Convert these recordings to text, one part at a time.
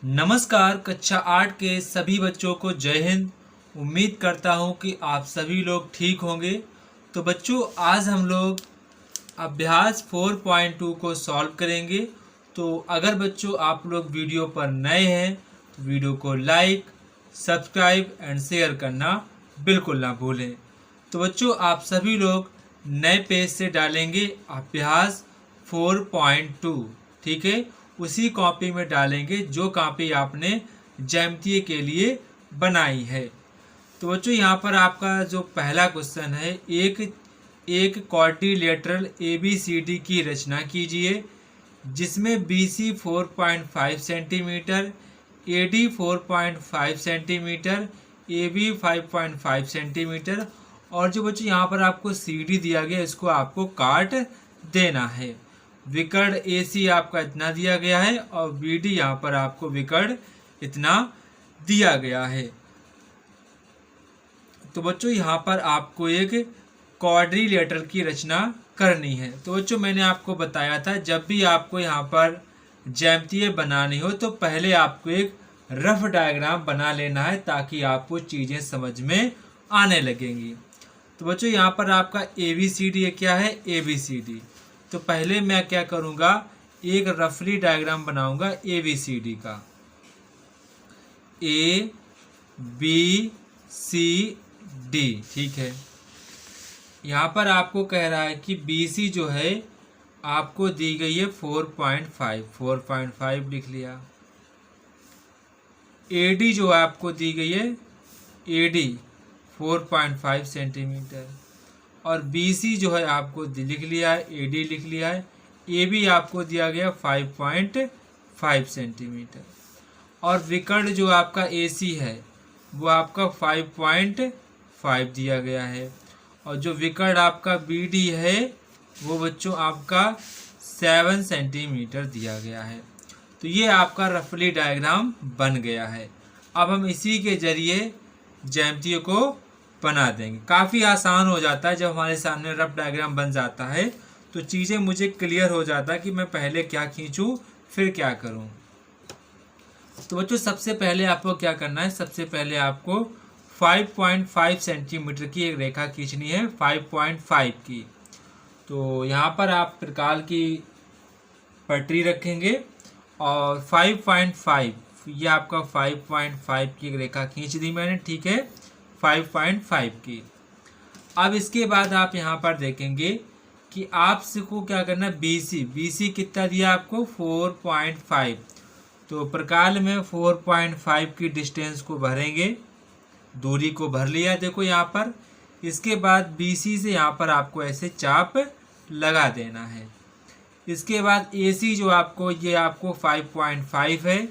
नमस्कार। कक्षा 8 के सभी बच्चों को जय हिंद। उम्मीद करता हूँ कि आप सभी लोग ठीक होंगे। तो बच्चों, आज हम लोग अभ्यास 4.2 को सॉल्व करेंगे। तो अगर बच्चों आप लोग वीडियो पर नए हैं तो वीडियो को लाइक, सब्सक्राइब एंड शेयर करना बिल्कुल ना भूलें। तो बच्चों, आप सभी लोग नए पेज से डालेंगे अभ्यास 4.2, ठीक है। उसी कॉपी में डालेंगे जो कॉपी आपने ज्यामितीय के लिए बनाई है। तो बच्चों, यहाँ पर आपका जो पहला क्वेश्चन है, एक क्वाड्रिलेटरल ABCD की रचना कीजिए जिसमें BC 4.5 centimetre, AD 4.5 centimetre, AB 5.5 centimetre और जो बच्चों यहाँ पर आपको CD दिया गया इसको आपको काट देना है। विकर्ण AC आपका इतना दिया गया है और BD यहाँ पर आपको विकर्ण इतना दिया गया है। तो बच्चों यहाँ पर आपको एक क्वाड्रिलेटरल की रचना करनी है। तो बच्चों, मैंने आपको बताया था जब भी आपको यहाँ पर ज्यामितीय बनानी हो तो पहले आपको एक रफ डायग्राम बना लेना है ताकि आपको चीज़ें समझ में आने लगेंगी। तो बच्चों, यहाँ पर आपका ABCD क्या है, ABCD। तो पहले मैं क्या करूँगा, एक रफली डायग्राम बनाऊंगा ABCD का, ABCD, ठीक है। यहाँ पर आपको कह रहा है कि BC जो है आपको दी गई है 4.5 लिख लिया। AD जो आपको दी गई है AD 4.5 सेंटीमीटर और BC जो है आपको लिख लिया है, AD लिख लिया है। AB आपको दिया गया 5.5 सेंटीमीटर और विकर्ण जो आपका AC है वो आपका 5.5 दिया गया है और जो विकर्ण आपका BD है वो बच्चों आपका 7 सेंटीमीटर दिया गया है। तो ये आपका रफली डायग्राम बन गया है। अब हम इसी के जरिए ज्यामितीय को बना देंगे। काफ़ी आसान हो जाता है जब हमारे सामने रफ डायग्राम बन जाता है तो चीज़ें मुझे क्लियर हो जाता है कि मैं पहले क्या खींचूं फिर क्या करूं। तो बच्चों, सबसे पहले आपको क्या करना है, सबसे पहले आपको 5.5 सेंटीमीटर की एक रेखा खींचनी है, 5.5 की। तो यहाँ पर आप प्रकार की पटरी रखेंगे और 5.5 ये आपका 5.5 की एक रेखा खींच दी मैंने, ठीक है, 5.5 की। अब इसके बाद आप यहाँ पर देखेंगे कि आपको क्या करना है, BC कितना दिया आपको 4.5। तो प्रकार में 4.5 की डिस्टेंस को भरेंगे, दूरी को भर लिया देखो यहाँ पर। इसके बाद BC से यहाँ पर आपको ऐसे चाप लगा देना है। इसके बाद AC जो आपको ये आपको 5.5 है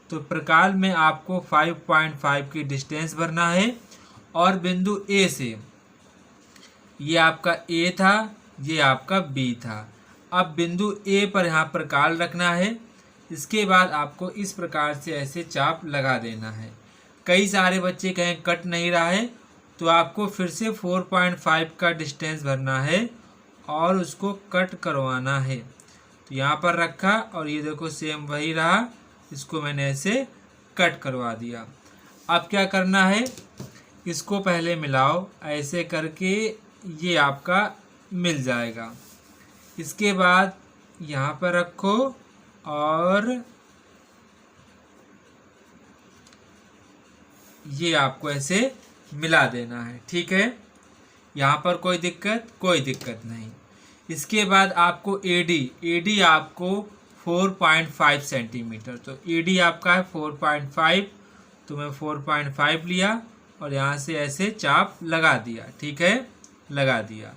तो प्रकार में आपको 5.5 की डिस्टेंस भरना है और बिंदु A से, ये आपका A था, ये आपका B था। अब बिंदु A पर यहाँ पर काल रखना है। इसके बाद आपको इस प्रकार से ऐसे चाप लगा देना है। कई सारे बच्चे कहें कट नहीं रहा है तो आपको फिर से 4.5 का डिस्टेंस भरना है और उसको कट करवाना है। तो यहाँ पर रखा और ये देखो सेम वही रहा, इसको मैंने ऐसे कट करवा दिया। अब क्या करना है, इसको पहले मिलाओ, ऐसे करके ये आपका मिल जाएगा। इसके बाद यहाँ पर रखो और ये आपको ऐसे मिला देना है, ठीक है। यहाँ पर कोई दिक्कत नहीं। इसके बाद आपको AD आपको 4.5 सेंटीमीटर, तो AD आपका है 4.5, तो मैं 4.5 लिया और यहाँ से ऐसे चाप लगा दिया, ठीक है, लगा दिया।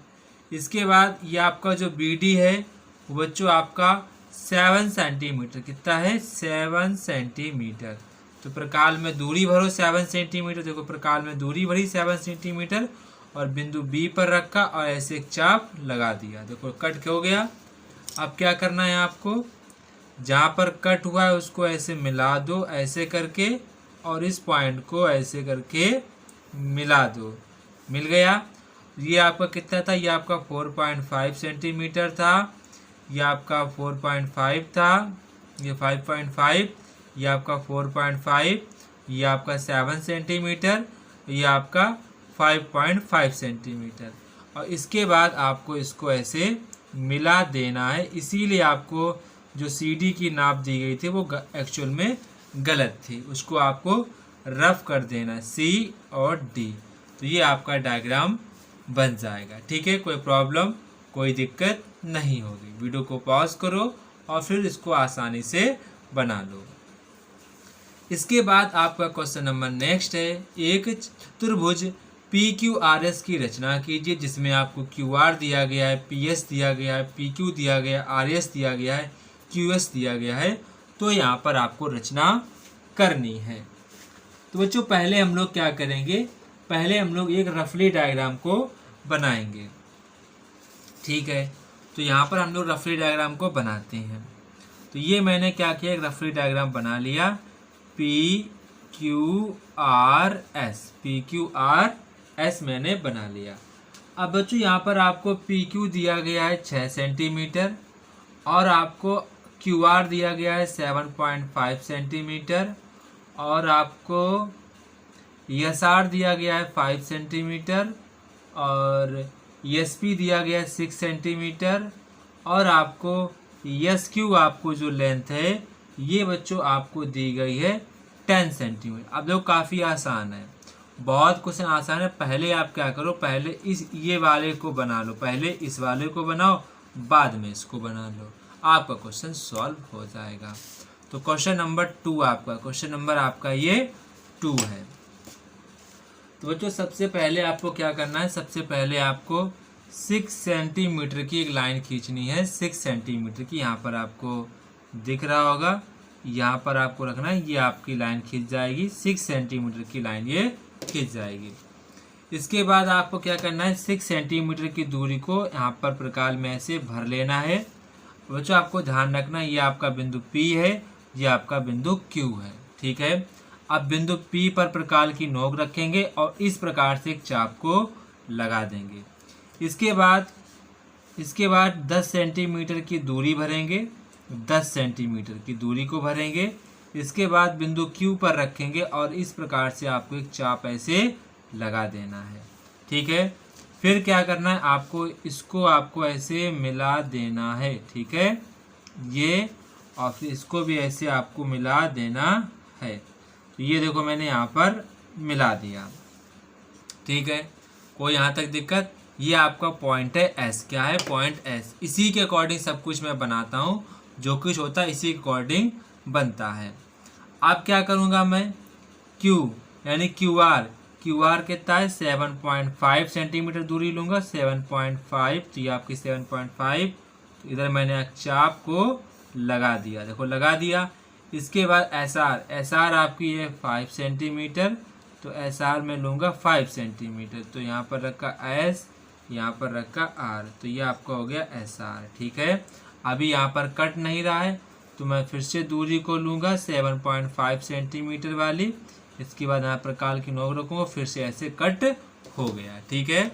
इसके बाद ये आपका जो BD है वो बच्चों आपका 7 सेंटीमीटर, कितना है 7 सेंटीमीटर। तो प्रकार में दूरी भरो 7 सेंटीमीटर, देखो प्रकार में दूरी भरी 7 सेंटीमीटर और बिंदु B पर रखा और ऐसे एक चाप लगा दिया, देखो कट हो गया। अब क्या करना है आपको, जहाँ पर कट हुआ है उसको ऐसे मिला दो ऐसे करके और इस पॉइंट को ऐसे करके मिला दो, मिल गया। ये आपका कितना था, ये आपका 4.5 सेंटीमीटर था, ये आपका 4.5 था, ये 5.5, ये आपका 4.5, ये आपका 7 सेंटीमीटर, ये आपका 5.5 सेंटीमीटर। और इसके बाद आपको इसको ऐसे मिला देना है। इसीलिए आपको जो CD की नाप दी गई थी वो एक्चुअल में गलत थी, उसको आपको रफ कर देना C और D। तो ये आपका डायग्राम बन जाएगा। ठीक है, कोई प्रॉब्लम, कोई दिक्कत नहीं होगी। वीडियो को पॉज करो और फिर इसको आसानी से बना लो। इसके बाद आपका क्वेश्चन नंबर नेक्स्ट है, एक चतुर्भुज PQRS की रचना कीजिए जिसमें आपको QR दिया गया है, PS दिया गया है, PQ दिया गया है, RS दिया गया है, QS दिया गया है। तो यहाँ पर आपको रचना करनी है। तो बच्चों पहले हम लोग क्या करेंगे, पहले हम लोग एक रफली डायग्राम को बनाएंगे। ठीक है, तो यहाँ पर हम लोग रफली डायग्राम को बनाते हैं। तो ये मैंने क्या किया, एक रफली डायग्राम बना लिया, PQRS मैंने बना लिया। अब बच्चों यहाँ पर आपको PQ दिया गया है 6 सेंटीमीटर और आपको QR दिया गया है 7.5 सेंटीमीटर और आपको SR दिया गया है 5 सेंटीमीटर और SP दिया गया है 6 सेंटीमीटर और आपको SQ आपको जो लेंथ है ये बच्चों आपको दी गई है 10 सेंटीमीटर। अब देखो काफ़ी आसान है, बहुत क्वेश्चन आसान है। पहले आप क्या करो, पहले ये वाले को बना लो, पहले इस वाले को बनाओ, बाद में इसको बना लो, आपका क्वेश्चन सॉल्व हो जाएगा। तो क्वेश्चन नंबर 2 आपका, क्वेश्चन नंबर आपका ये 2 है। तो बच्चों सबसे पहले आपको क्या करना है, सबसे पहले आपको 6 सेंटीमीटर की एक लाइन खींचनी है, 6 सेंटीमीटर की। यहाँ पर आपको दिख रहा होगा, यहाँ पर आपको रखना है, ये आपकी लाइन खींच जाएगी, 6 सेंटीमीटर की लाइन ये खींच जाएगी। इसके बाद आपको क्या करना है, 6 सेंटीमीटर की दूरी को यहाँ पर प्रकार में ऐसे भर लेना है। बच्चों आपको ध्यान रखना, ये आपका बिंदु P है, ये आपका बिंदु Q है। ठीक है, अब बिंदु P पर प्रकार की नोक रखेंगे और इस प्रकार से एक चाप को लगा देंगे। इसके बाद 10 सेंटीमीटर की दूरी भरेंगे, 10 सेंटीमीटर की दूरी को भरेंगे। इसके बाद बिंदु Q पर रखेंगे और इस प्रकार से आपको एक चाप ऐसे लगा देना है। ठीक है, फिर क्या करना है, आपको इसको आपको ऐसे मिला देना है। ठीक है, ये और फिर इसको भी ऐसे आपको मिला देना है। तो ये देखो मैंने यहाँ पर मिला दिया। ठीक है, कोई यहाँ तक दिक्कत? ये आपका पॉइंट है S। क्या है? Point S। इसी के अकॉर्डिंग सब कुछ मैं बनाता हूँ, जो कुछ होता है इसी के अकॉर्डिंग बनता है। अब क्या करूँगा मैं, Q यानी QR कितना है 7.5 सेंटीमीटर दूरी लूँगा, 7.5। तो ये आपकी 7.5, तो इधर मैंने एक चाप को लगा दिया, देखो लगा दिया। इसके बाद SR आपकी है 5 सेंटीमीटर, तो SR में लूँगा 5 सेंटीमीटर। तो यहाँ पर रखा S, यहाँ पर रखा R, तो ये आपका हो गया SR। ठीक है, अभी यहाँ पर कट नहीं रहा है तो मैं फिर से दूरी को लूँगा 7.5 सेंटीमीटर वाली। इसके बाद यहाँ पर काल की नोक रखूँगा, फिर से ऐसे कट हो गया। ठीक है,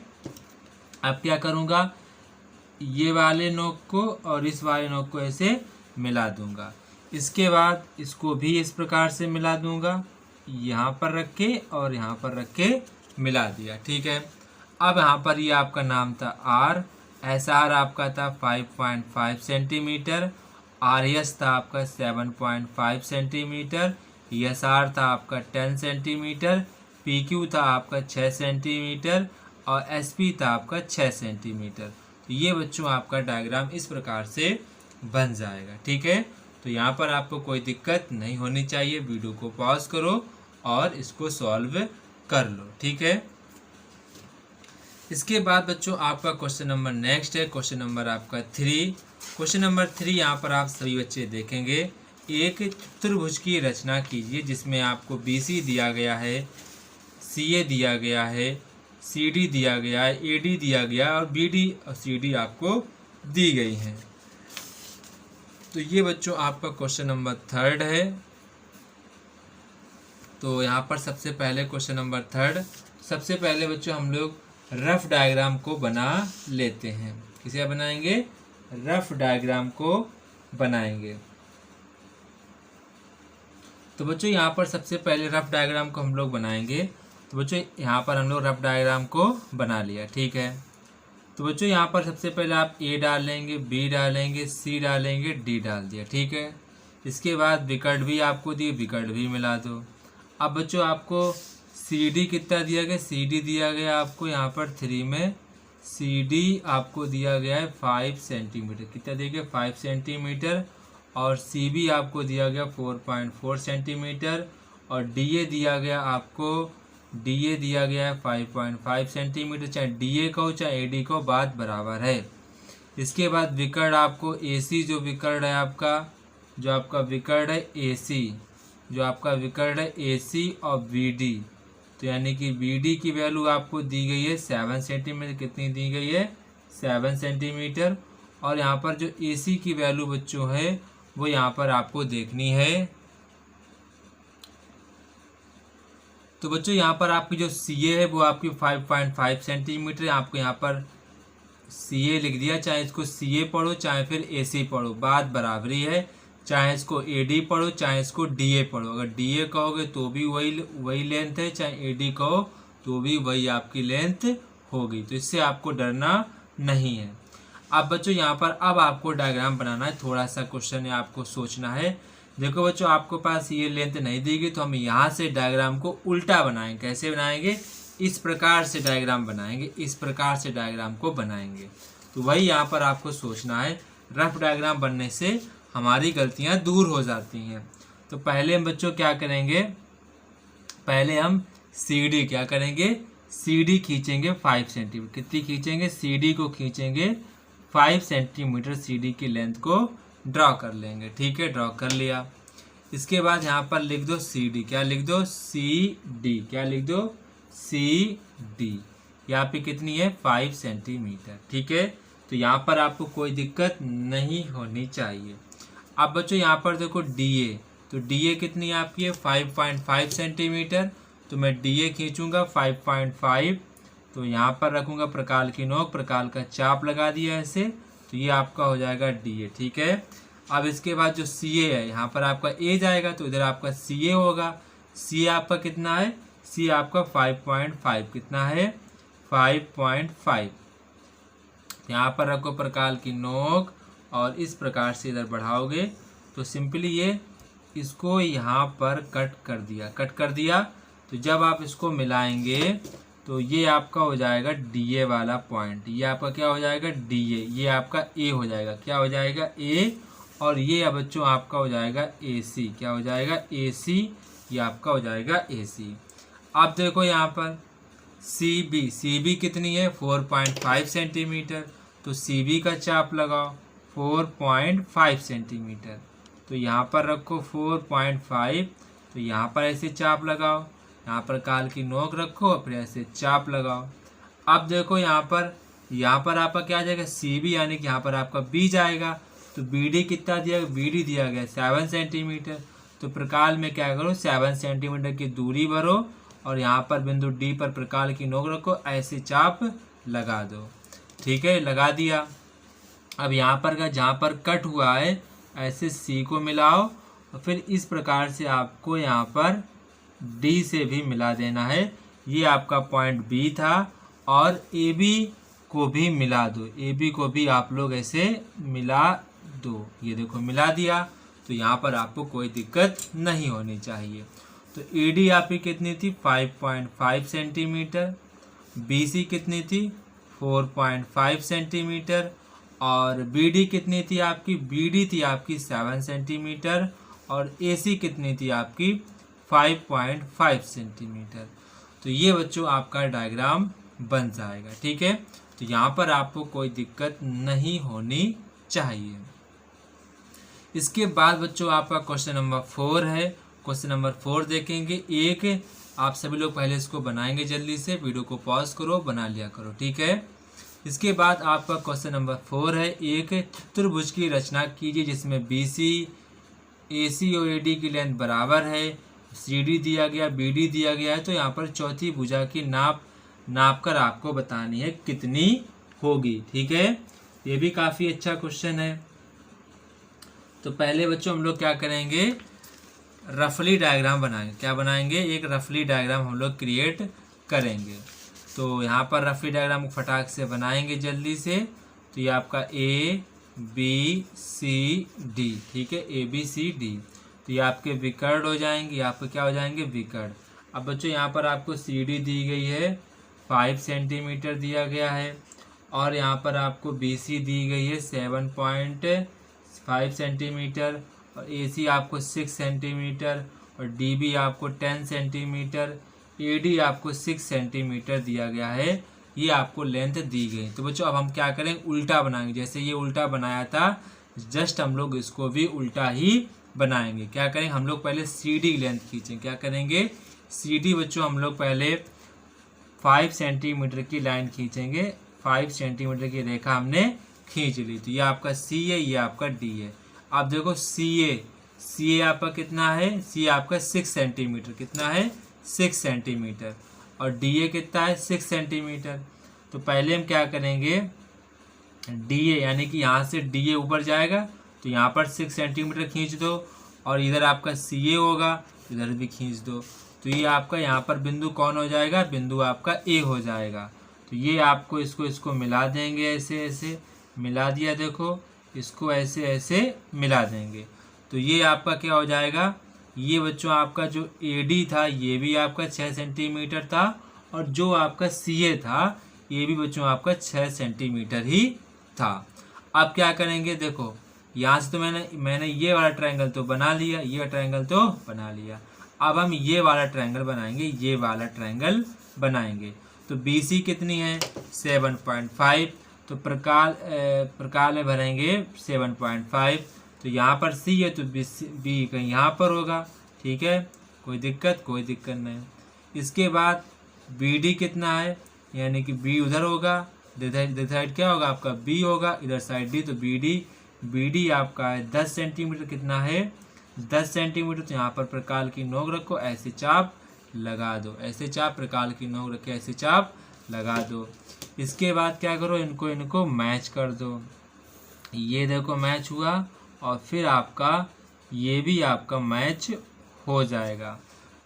अब क्या करूँगा, ये वाले नोक को और इस वाले नोक को ऐसे मिला दूँगा। इसके बाद इसको भी इस प्रकार से मिला दूँगा, यहाँ पर रख के और यहाँ पर रख के मिला दिया। ठीक है, अब यहाँ पर ये आपका नाम था R, SR आपका था 5.5 सेंटीमीटर, RS था आपका 7.5 सेंटीमीटर, SR था आपका 10 सेंटीमीटर, PQ था आपका 6 सेंटीमीटर और SP था आपका 6 सेंटीमीटर। तो ये बच्चों आपका डायग्राम इस प्रकार से बन जाएगा। ठीक है, तो यहाँ पर आपको कोई दिक्कत नहीं होनी चाहिए। वीडियो को पॉज करो और इसको सॉल्व कर लो। ठीक है, इसके बाद बच्चों आपका क्वेश्चन नंबर नेक्स्ट है, क्वेश्चन नंबर आपका 3। क्वेश्चन नंबर 3 यहाँ पर आप सभी बच्चे देखेंगे, एक चतुर्भुज की रचना कीजिए जिसमें आपको BC दिया गया है, CA दिया गया है, CD दिया गया है, AD दिया गया है और BD और CD आपको दी गई हैं। तो ये बच्चों आपका क्वेश्चन नंबर 3 है। तो यहाँ पर सबसे पहले क्वेश्चन नंबर 3, सबसे पहले बच्चों हम लोग रफ डायग्राम को बना लेते हैं। किसे बनाएंगे? रफ डायग्राम को बनाएंगे। तो बच्चों यहाँ पर सबसे पहले रफ डायग्राम को हम लोग बनाएंगे। तो बच्चों यहाँ पर हम लोग रफ डायग्राम को बना लिया, ठीक है। तो बच्चों यहाँ पर सबसे पहले आप ए डाल लेंगे, बी डालेंगे, सी डालेंगे, डी डाल दिया, ठीक है। इसके बाद विकर्ण भी आपको दिए, विकर्ण भी मिला दो। अब बच्चों आपको सी डी कितना दिया गया, सी डी दिया गया आपको यहाँ पर 3 में, सी डी आपको दिया गया है 5 सेंटीमीटर, कितना दिया गया 5 सेंटीमीटर। और सी बी आपको दिया गया 4.4 सेंटीमीटर। और डी ए दिया गया आपको, डी ए दिया गया है 5.5 सेंटीमीटर। चाहे डी ए का हो चाहे ए डी का हो, बात बराबर है। इसके बाद विकर्ण आपको ए सी, जो विकर्ण है आपका, जो आपका विकर्ण है ए सी, जो आपका विकर्ण है ए सी और बी डी, तो यानी कि बी डी की वैल्यू आपको दी गई है 7 सेंटीमीटर। कितनी दी गई है 7 सेंटीमीटर। और यहाँ पर जो ए सी की वैल्यू बच्चों है वो यहाँ पर आपको देखनी है। तो बच्चों यहाँ पर आपकी जो सी ए है वो आपकी 5.5 सेंटीमीटर है। आपको यहाँ पर सी ए लिख दिया, चाहे इसको सी ए पढ़ो चाहे फिर ए सी पढ़ो, बात बराबरी है। चाहे इसको ए डी पढ़ो चाहे इसको डी ए पढ़ो, अगर डी ए कहोगे तो भी वही लेंथ है, चाहे ए डी कहो तो भी वही आपकी लेंथ होगी। तो इससे आपको डरना नहीं है। अब बच्चों यहाँ पर अब आपको डायग्राम बनाना है, थोड़ा सा क्वेश्चन है, आपको सोचना है। देखो बच्चों आपको पास ये लेंथ नहीं दी गई तो हम यहाँ से डायग्राम को उल्टा बनाएंगे। कैसे बनाएंगे, इस प्रकार से डायग्राम बनाएंगे, इस प्रकार से डायग्राम को बनाएंगे। तो वही यहाँ पर आपको सोचना है। रफ डायग्राम बनने से हमारी गलतियाँ दूर हो जाती हैं। तो पहले हम बच्चों क्या करेंगे, पहले हम सी डी क्या करेंगे, सी डी खींचेंगे 5 सेंटीमीटर। कितनी खींचेंगे, सी डी को खींचेंगे 5 सेंटीमीटर। सी डी की लेंथ को ड्रॉ कर लेंगे, ठीक है, ड्रॉ कर लिया। इसके बाद यहाँ पर लिख दो सी डी, क्या लिख दो सी डी, क्या लिख दो सी डी। यहाँ पे कितनी है 5 सेंटीमीटर, ठीक है। तो यहाँ पर आपको कोई दिक्कत नहीं होनी चाहिए। अब बच्चों यहाँ पर देखो डी ए, तो डी ए कितनी आपकी है 5.5 सेंटीमीटर। तो मैं डी ए खींचूंगा 5.5, तो यहाँ पर रखूंगा प्रकार की नोक, प्रकार का चाप लगा दिया ऐसे, तो ये आपका हो जाएगा डी ए, ठीक है। अब इसके बाद जो सी ए है, यहाँ पर आपका ए जाएगा तो इधर आपका सी ए होगा। सी ए आपका कितना है, सी आपका 5.5, कितना है 5.5। यहाँ पर रखो प्रकार की नोक और इस प्रकार से इधर बढ़ाओगे तो सिंपली ये इसको यहाँ पर कट कर दिया, कट कर दिया। तो जब आप इसको मिलाएंगे तो ये आपका हो जाएगा डी ए वाला पॉइंट, ये आपका क्या हो जाएगा डी ए, ये आपका ए हो जाएगा, क्या हो जाएगा ए। और ये अब बच्चों आपका हो जाएगा ए सी, क्या हो जाएगा ए सी, ये आपका हो जाएगा ए सी। अब देखो यहाँ पर सी बी कितनी है 4.5 सेंटीमीटर। तो सी बी का चाप लगाओ 4.5 सेंटीमीटर। तो यहाँ पर रखो 4.5, तो यहाँ पर ऐसे चाप लगाओ, यहाँ पर काल की नोक रखो और फिर ऐसे चाप लगाओ। अब देखो यहाँ पर आपका क्या आ जाएगा सी बी, यानी कि यहाँ पर आपका बी जाएगा। तो बी डी कितना दिया, बी डी दिया गया 7 सेंटीमीटर। तो प्रकाल में क्या करो 7 सेंटीमीटर की दूरी भरो और यहाँ पर बिंदु डी पर प्रकाल की नोक रखो, ऐसे चाप लगा दो, ठीक है, लगा दिया। अब यहाँ पर का जहाँ पर कट हुआ है ऐसे सी को मिलाओ और फिर इस प्रकार से आपको यहाँ पर डी से भी मिला देना है। ये आपका पॉइंट बी था और ए बी को भी मिला दो, ए बी को भी आप लोग ऐसे मिला दो। ये देखो मिला दिया, तो यहाँ पर आपको कोई दिक्कत नहीं होनी चाहिए। तो ए डी आपकी कितनी थी 5.5 सेंटीमीटर, बी सी कितनी थी 4.5 सेंटीमीटर और बी डी कितनी थी आपकी, बी डी थी आपकी 7 सेंटीमीटर और ए सी कितनी थी आपकी 5.5 सेंटीमीटर। तो ये बच्चों आपका डायग्राम बन जाएगा, ठीक है। तो यहाँ पर आपको कोई दिक्कत नहीं होनी चाहिए। इसके बाद बच्चों आपका क्वेश्चन नंबर 4 है। क्वेश्चन नंबर 4 देखेंगे। एक आप सभी लोग पहले इसको बनाएंगे, जल्दी से वीडियो को पॉज करो, बना लिया करो, ठीक है। इसके बाद आपका क्वेश्चन नंबर 4 है। एक चतुर्भुज की रचना कीजिए जिसमें बी सी, ए सी और ए डी की लेंथ बराबर है, सी डी दिया गया, बी डी दिया गया है। तो यहाँ पर चौथी भुजा की नाप कर आपको बतानी है कितनी होगी, ठीक है। ये भी काफ़ी अच्छा क्वेश्चन है। तो पहले बच्चों हम लोग क्या करेंगे, रफली डायग्राम बनाएंगे। क्या बनाएंगे? एक रफली डायग्राम हम लोग क्रिएट करेंगे। तो यहाँ पर रफली डायग्राम को फटाक से बनाएंगे जल्दी से। तो ये आपका ए बी सी डी, ठीक है, ए बी सी डी। तो ये आपके विकर्ण हो जाएंगे, ये आपके क्या हो जाएंगे? विकर्ण। अब बच्चों यहाँ पर आपको सी डी दी गई है 5 सेंटीमीटर दिया गया है, और यहाँ पर आपको बी सी दी गई है 7.5 सेंटीमीटर, और ए सी आपको 6 सेंटीमीटर, और डी बी आपको 10 सेंटीमीटर, ए डी आपको 6 सेंटीमीटर दिया गया है। ये आपको लेंथ दी गई। तो बच्चों अब हम क्या करेंगे? उल्टा बनाएंगे। जैसे ये उल्टा बनाया था, जस्ट हम लोग इसको भी उल्टा ही बनाएंगे। क्या करेंगे? हम लोग पहले सी डी लेंथ खींचेंगे। क्या करेंगे? सी डी बच्चों हम लोग पहले 5 सेंटीमीटर की लाइन खींचेंगे। 5 सेंटीमीटर की रेखा हमने खींच ली। तो ये आपका सी है, ये आपका डी है। आप देखो सी ए आपका कितना है? सी आपका 6 सेंटीमीटर, कितना है? 6 सेंटीमीटर, और डी ए कितना है? 6 सेंटीमीटर। तो पहले हम क्या करेंगे? डी ए यानी कि यहाँ से डी ए ऊपर जाएगा, तो यहाँ पर 6 सेंटीमीटर खींच दो, और इधर आपका सी ए होगा, इधर भी खींच दो। तो ये आपका यहाँ पर बिंदु कौन हो जाएगा? बिंदु आपका ए हो जाएगा। तो ये आपको इसको मिला देंगे, ऐसे ऐसे मिला दिया, देखो इसको ऐसे ऐसे मिला देंगे। तो ये आपका क्या हो जाएगा? ये बच्चों आपका जो ए डी था ये भी आपका 6 सेंटीमीटर था, और जो आपका सी ए था ये भी बच्चों आपका 6 सेंटीमीटर ही था। अब क्या करेंगे? देखो यहाँ से तो मैंने ये वाला ट्रायंगल तो बना लिया, ये ट्रायंगल तो बना लिया। अब हम ये वाला ट्रायंगल बनाएंगे, ये वाला ट्रायंगल बनाएंगे। तो बी सी कितनी है? 7.5। तो प्रकार में भरेंगे 7.5। तो यहाँ पर सी है तो बी कहीं यहाँ पर होगा, ठीक है, कोई दिक्कत नहीं। इसके बाद बी डी कितना है? यानी कि बी उधर होगा, इधर साइड क्या होगा? आपका बी होगा, इधर साइड डी। तो बी डी आपका है 10 सेंटीमीटर, कितना है? 10 सेंटीमीटर। तो यहाँ पर प्रकार की नोक रखो, ऐसे चाप लगा दो, ऐसे चाप, प्रकार की नोक रखे ऐसे चाप लगा दो। इसके बाद क्या करो? इनको मैच कर दो। ये देखो मैच हुआ, और फिर आपका ये भी आपका मैच हो जाएगा।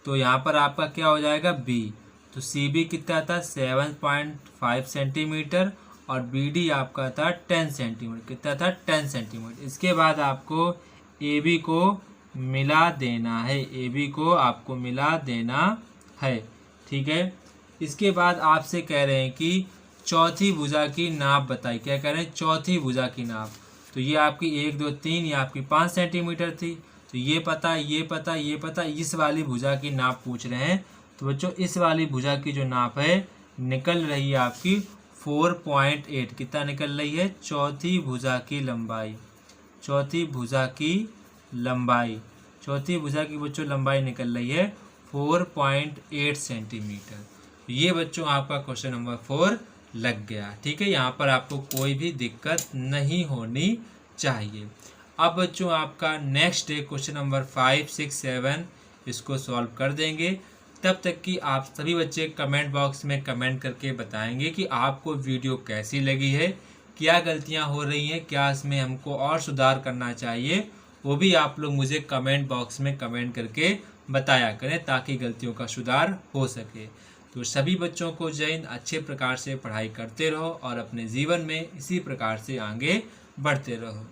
तो यहाँ पर आपका क्या हो जाएगा? बी। तो सी बी कितना था? 7.5 सेंटीमीटर, और बी डी आपका था 10 सेंटीमीटर, कितना था? 10 सेंटीमीटर। इसके बाद आपको ए बी को मिला देना है, ए बी को आपको मिला देना है, ठीक है। इसके बाद आपसे कह रहे हैं कि चौथी भुजा की नाप बताई। क्या कह रहे हैं? चौथी भुजा की नाप। तो ये आपकी 1 2 3 ये आपकी 5 सेंटीमीटर थी। तो ये पता, इस वाली भुजा की नाप पूछ रहे हैं। तो बच्चों इस वाली भुजा की जो नाप है निकल रही है आपकी 4.8। कितना निकल रही है? चौथी भुजा की लंबाई, चौथी भुजा की बच्चों लंबाई निकल रही है 4.8 सेंटीमीटर। ये बच्चों आपका क्वेश्चन नंबर 4 लग गया, ठीक है। यहाँ पर आपको कोई भी दिक्कत नहीं होनी चाहिए। अब बच्चों आपका नेक्स्ट डे क्वेश्चन नंबर 5 6 7 इसको सॉल्व कर देंगे। तब तक कि आप सभी बच्चे कमेंट बॉक्स में कमेंट करके बताएंगे कि आपको वीडियो कैसी लगी है, क्या गलतियां हो रही हैं, क्या इसमें हमको और सुधार करना चाहिए, वो भी आप लोग मुझे कमेंट बॉक्स में कमेंट करके बताया करें ताकि गलतियों का सुधार हो सके। तो सभी बच्चों को जय हिंद। अच्छे प्रकार से पढ़ाई करते रहो और अपने जीवन में इसी प्रकार से आगे बढ़ते रहो।